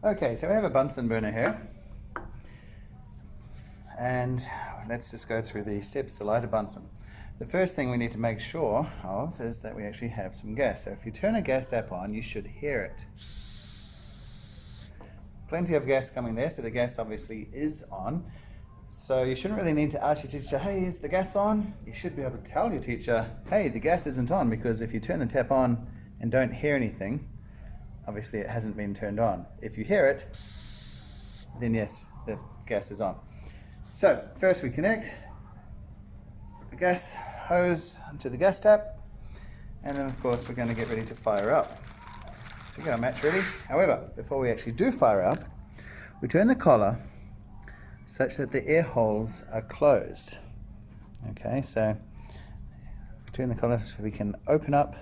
Okay, so we have a Bunsen burner here, and let's just go through the steps to light a Bunsen. The first thing we need to make sure of is that we actually have some gas. So if you turn a gas tap on, you should hear it. Plenty of gas coming there, so the gas obviously is on. So you shouldn't really need to ask your teacher, hey, is the gas on? You should be able to tell your teacher, hey, the gas isn't on, because if you turn the tap on and don't hear anything, obviously it hasn't been turned on. If you hear it, then yes, the gas is on. So first we connect the gas hose to the gas tap, and then of course we're going to get ready to fire up. We got our match ready. However, before we actually do fire up, we turn the collar such that the air holes are closed. Okay, so if we turn the collar so we can open up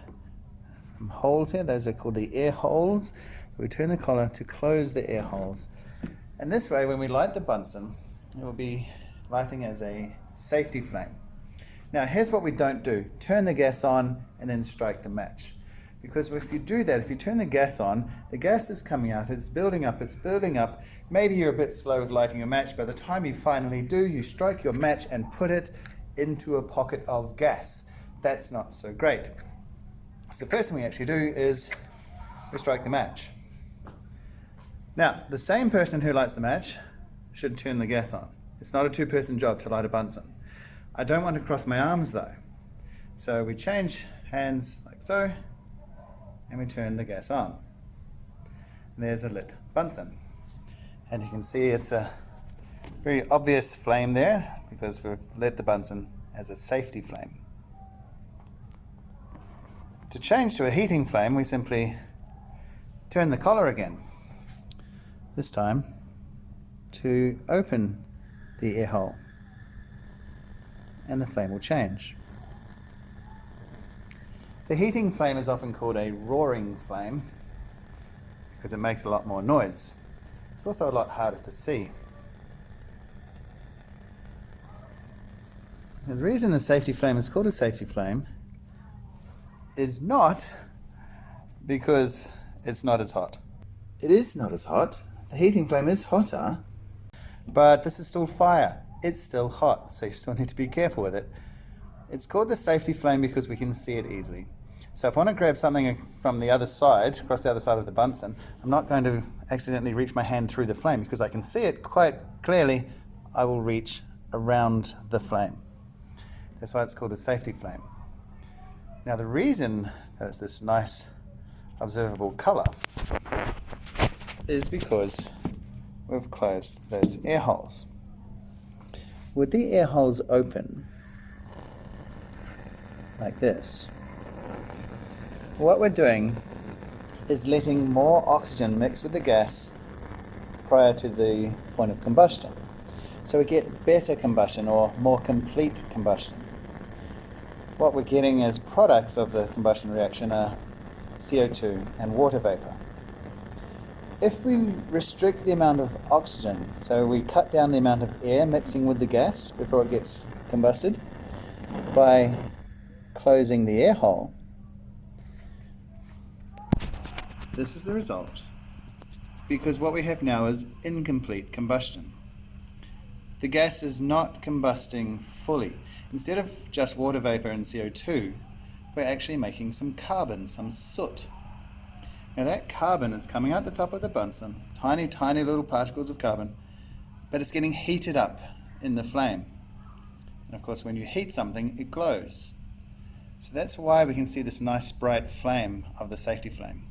some holes here. Those are called the air holes. We turn the collar to close the air holes. And this way, when we light the Bunsen, it will be lighting as a safety flame. Now, here's what we don't do. Turn the gas on and then strike the match. Because if you do that, if you turn the gas on, the gas is coming out, it's building up, it's building up. Maybe you're a bit slow with lighting a match. By the time you finally do, you strike your match and put it into a pocket of gas. That's not so great. So the first thing we actually do is we strike the match. Now, the same person who lights the match should turn the gas on. It's not a two-person job to light a Bunsen. I don't want to cross my arms though. So we change hands like so, and we turn the gas on. And there's a lit Bunsen. And you can see it's a very obvious flame there because we've lit the Bunsen as a safety flame. To change to a heating flame, we simply turn the collar again. This time to open the air hole, and the flame will change. The heating flame is often called a roaring flame because it makes a lot more noise. It's also a lot harder to see. Now, the reason the safety flame is called a safety flame is not because it's not as hot. It is not as hot. The heating flame is hotter, but this is still fire. It's still hot, so you still need to be careful with it. It's called the safety flame because we can see it easily. So if I want to grab something from the other side, across the other side of the Bunsen, I'm not going to accidentally reach my hand through the flame because I can see it quite clearly. I will reach around the flame. That's why it's called a safety flame. Now the reason that it's this nice observable color is because we've closed those air holes. With the air holes open, like this, what we're doing is letting more oxygen mix with the gas prior to the point of combustion. So we get better combustion or more complete combustion. What we're getting as products of the combustion reaction are CO2 and water vapor. If we restrict the amount of oxygen, so we cut down the amount of air mixing with the gas before it gets combusted by closing the air hole, this is the result. Because what we have now is incomplete combustion. The gas is not combusting fully. Instead of just water vapor and CO2, we're actually making some carbon, some soot. Now that carbon is coming out the top of the Bunsen, tiny, tiny little particles of carbon, but it's getting heated up in the flame. And of course, when you heat something, it glows. So that's why we can see this nice bright flame of the safety flame.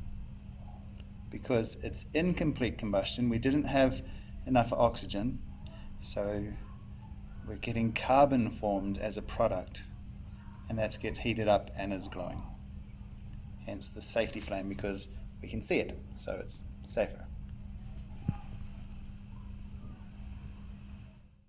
Because it's incomplete combustion, we didn't have enough oxygen, so we're getting carbon formed as a product, and that gets heated up and is glowing. Hence the safety flame, because we can see it, so it's safer.